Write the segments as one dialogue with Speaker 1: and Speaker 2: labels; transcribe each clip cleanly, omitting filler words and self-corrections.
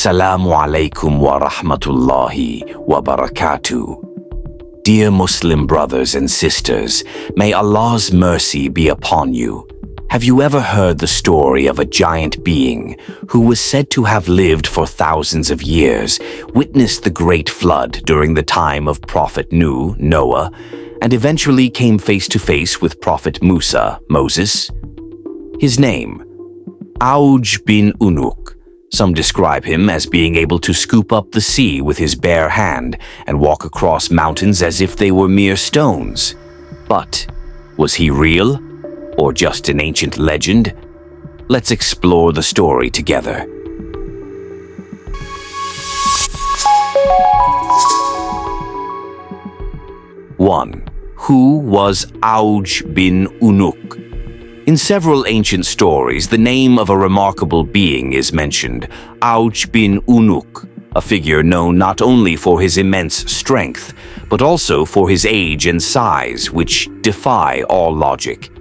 Speaker 1: Assalamu alaikum wa rahmatullahi wa barakatuh. Dear Muslim brothers and sisters, may Allah's mercy be upon you. Have you ever heard the story of a giant being who was said to have lived for thousands of years, witnessed the great flood during the time of Prophet Nuh, Noah, and eventually came face to face with Prophet Musa, Moses? His name, Auj bin Unuq. Some describe him as being able to scoop up the sea with his bare hand and walk across mountains as if they were mere stones. But was he real or just an ancient legend? Let's explore the story together. One. Who was Auj bin Unuq? In several ancient stories, the name of a remarkable being is mentioned, Auj bin Unuq, a figure known not only for his immense strength, but also for his age and size, which defy all logic.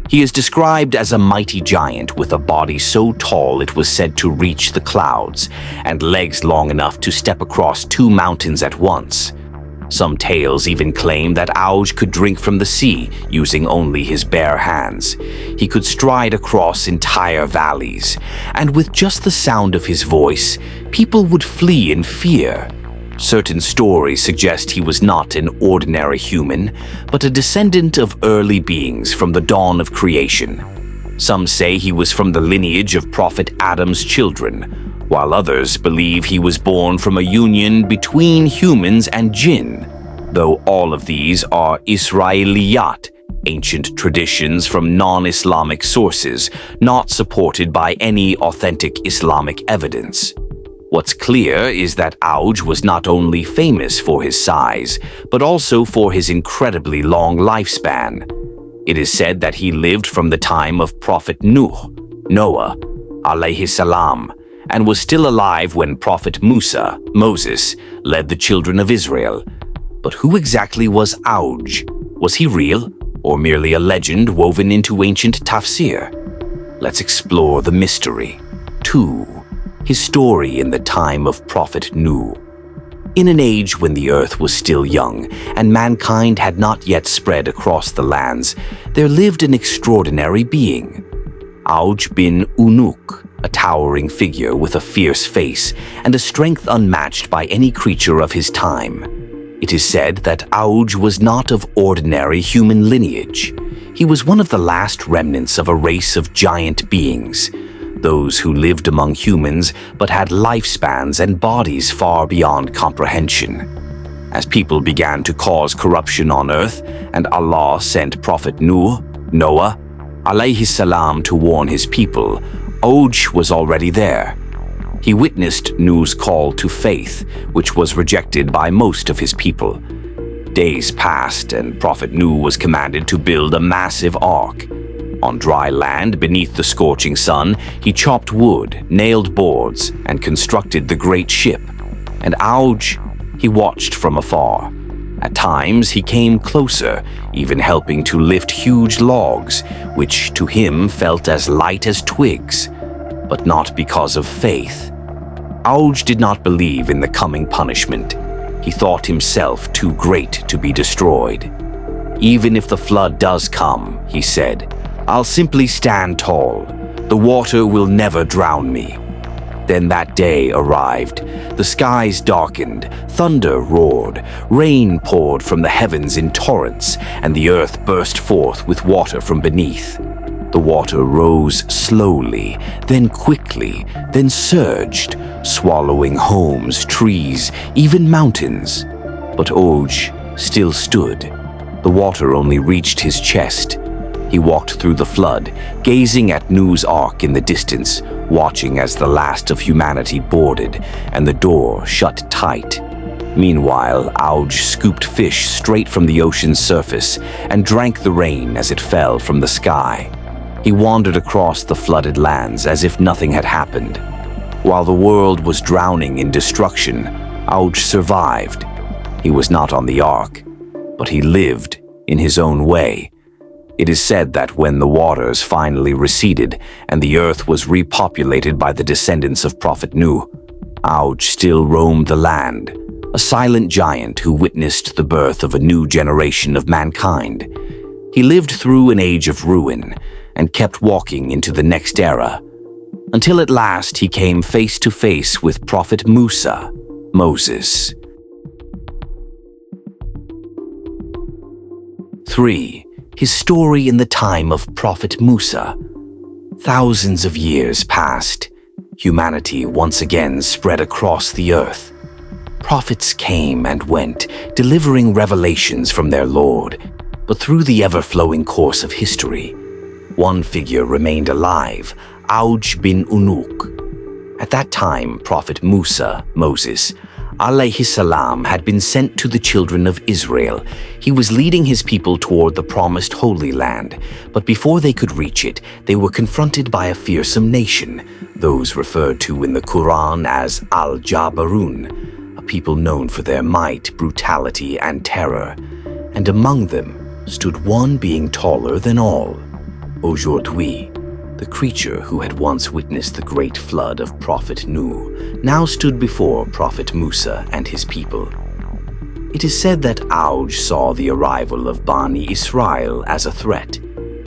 Speaker 1: He is described as a mighty giant with a body so tall it was said to reach the clouds, and legs long enough to step across 2 mountains at once. Some tales even claim that Auj could drink from the sea using only his bare hands. He could stride across entire valleys, and with just the sound of his voice, people would flee in fear. Certain stories suggest he was not an ordinary human, but a descendant of early beings from the dawn of creation. Some say he was from the lineage of Prophet Adam's children, while others believe he was born from a union between humans and jinn, though all of these are Israiliyyat, ancient traditions from non-Islamic sources, not supported by any authentic Islamic evidence. What's clear is that Auj was not only famous for his size, but also for his incredibly long lifespan. It is said that he lived from the time of Prophet Nuh, Noah, alayhi salam, and was still alive when Prophet Musa, Moses, led the children of Israel. But who exactly was Auj? Was he real, or merely a legend woven into ancient Tafsir? Let's explore the mystery. 2. His story in the time of Prophet Nuh. In an age when the earth was still young and mankind had not yet spread across the lands, there lived an extraordinary being, Auj bin Unuq, a towering figure with a fierce face and a strength unmatched by any creature of his time. It is said that Auj was not of ordinary human lineage. He was one of the last remnants of a race of giant beings, those who lived among humans but had lifespans and bodies far beyond comprehension. As people began to cause corruption on earth, and Allah sent Prophet Nuh, Noah, alayhi salam, to warn his people, Auj was already there. He witnessed Nuh's call to faith, which was rejected by most of his people. Days passed, and Prophet Nuh was commanded to build a massive ark. On dry land beneath the scorching sun, he chopped wood, nailed boards, and constructed the great ship. And Auj, he watched from afar. At times, he came closer, even helping to lift huge logs, which to him felt as light as twigs, but not because of faith. Auj did not believe in the coming punishment. He thought himself too great to be destroyed. Even if the flood does come, he said, I'll simply stand tall. The water will never drown me. Then that day arrived. The skies darkened, thunder roared, rain poured from the heavens in torrents, and the earth burst forth with water from beneath. The water rose slowly, then quickly, then surged, swallowing homes, trees, even mountains. But Auj still stood. The water only reached his chest. He walked through the flood, gazing at Nuh's ark in the distance, watching as the last of humanity boarded and the door shut tight. Meanwhile, Auj scooped fish straight from the ocean's surface and drank the rain as it fell from the sky. He wandered across the flooded lands as if nothing had happened. While the world was drowning in destruction, Auj survived. He was not on the ark, but he lived in his own way. It is said that when the waters finally receded and the earth was repopulated by the descendants of Prophet Nuh, Auj still roamed the land, a silent giant who witnessed the birth of a new generation of mankind. He lived through an age of ruin and kept walking into the next era, until at last he came face to face with Prophet Musa, Moses. 3. His story in the time of Prophet Musa. Thousands of years passed. Humanity once again spread across the earth. Prophets came and went, delivering revelations from their Lord. But through the ever-flowing course of history, one figure remained alive, Auj bin Unuq. At that time, Prophet Musa, Moses, alayhi salam, had been sent to the children of Israel. He was leading his people toward the promised Holy Land, but before they could reach it, they were confronted by a fearsome nation, those referred to in the Qur'an as Al-Jabarun, a people known for their might, brutality, and terror. And among them stood one being taller than all. Aujourd'hui, the creature who had once witnessed the great flood of Prophet Nuh, now stood before Prophet Musa and his people. It is said that Auj saw the arrival of Bani Israel as a threat.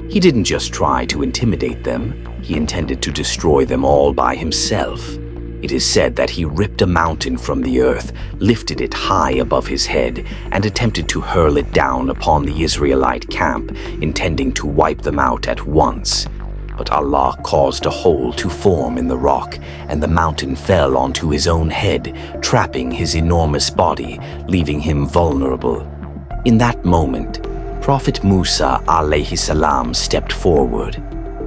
Speaker 1: He didn't just try to intimidate them, he intended to destroy them all by himself. It is said that he ripped a mountain from the earth, lifted it high above his head, and attempted to hurl it down upon the Israelite camp, intending to wipe them out at once. But Allah caused a hole to form in the rock, and the mountain fell onto his own head, trapping his enormous body, leaving him vulnerable. In that moment, Prophet Musa alayhi salam stepped forward.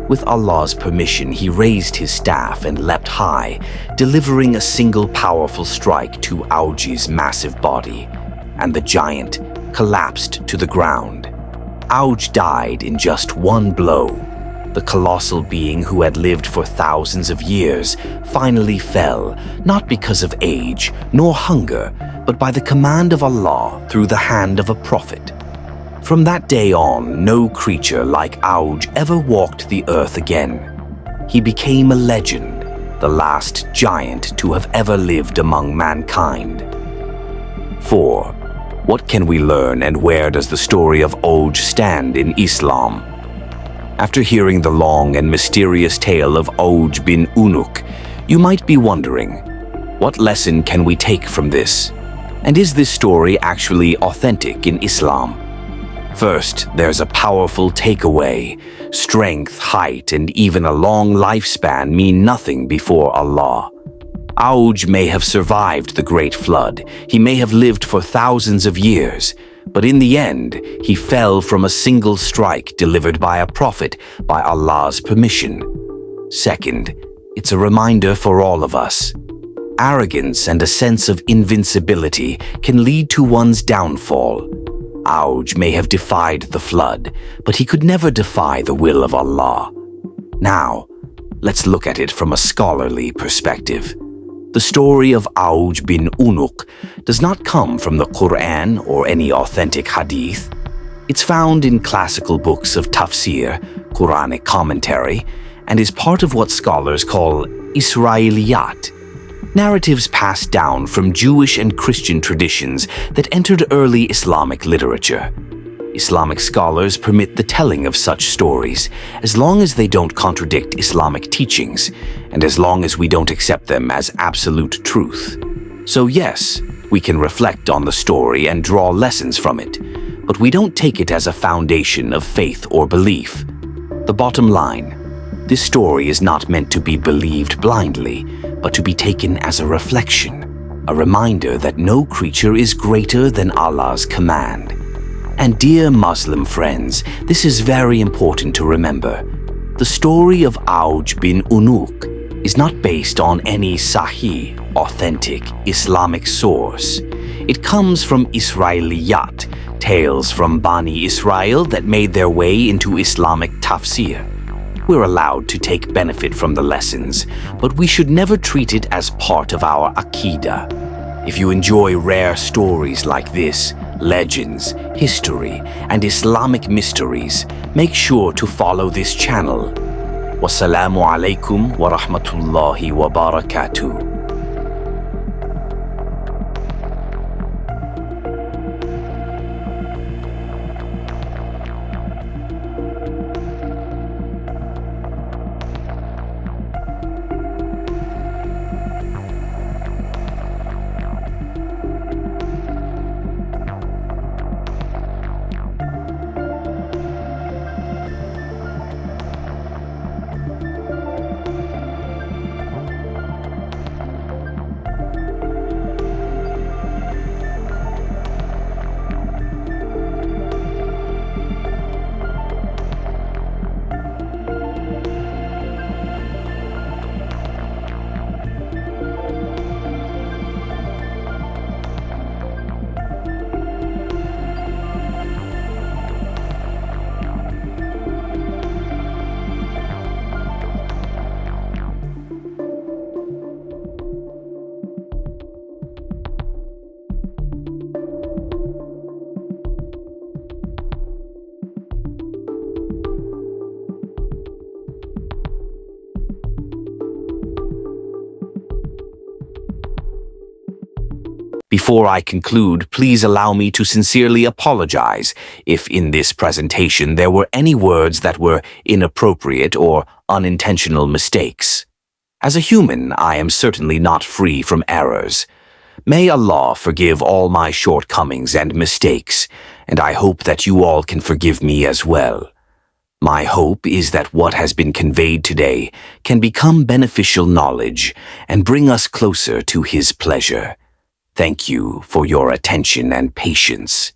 Speaker 1: With Allah's permission, he raised his staff and leapt high, delivering a single powerful strike to Auj's massive body, and the giant collapsed to the ground. Auj died in just one blow. The colossal being who had lived for thousands of years finally fell, not because of age nor hunger, but by the command of Allah through the hand of a prophet. From that day on, no creature like Auj ever walked the earth again. He became a legend, the last giant to have ever lived among mankind. 4. What can we learn, and where does the story of Auj stand in Islam? After hearing the long and mysterious tale of Auj bin Unuq, you might be wondering, what lesson can we take from this? And is this story actually authentic in Islam? First, there's a powerful takeaway. Strength, height, and even a long lifespan mean nothing before Allah. Auj may have survived the great flood. He may have lived for thousands of years. But in the end, he fell from a single strike delivered by a prophet by Allah's permission. Second, it's a reminder for all of us. Arrogance and a sense of invincibility can lead to one's downfall. Auj may have defied the flood, but he could never defy the will of Allah. Now, let's look at it from a scholarly perspective. The story of Auj bin Unuq does not come from the Qur'an or any authentic hadith. It's found in classical books of Tafsir, Quranic commentary, and is part of what scholars call Israiliyyat, narratives passed down from Jewish and Christian traditions that entered early Islamic literature. Islamic scholars permit the telling of such stories, as long as they don't contradict Islamic teachings, and as long as we don't accept them as absolute truth. So yes, we can reflect on the story and draw lessons from it, but we don't take it as a foundation of faith or belief. The bottom line, this story is not meant to be believed blindly, but to be taken as a reflection, a reminder that no creature is greater than Allah's command. And dear Muslim friends, this is very important to remember. The story of Auj bin Unuq is not based on any sahih, authentic Islamic source. It comes from Israiliyyat, tales from Bani Israel that made their way into Islamic Tafsir. We're allowed to take benefit from the lessons, but we should never treat it as part of our Aqidah. If you enjoy rare stories like this, legends, history, and Islamic mysteries, make sure to follow this channel. Wassalamu alaikum wa rahmatullahi wa barakatuh. Before I conclude, please allow me to sincerely apologize if in this presentation there were any words that were inappropriate or unintentional mistakes. As a human, I am certainly not free from errors. May Allah forgive all my shortcomings and mistakes, and I hope that you all can forgive me as well. My hope is that what has been conveyed today can become beneficial knowledge and bring us closer to His pleasure. Thank you for your attention and patience.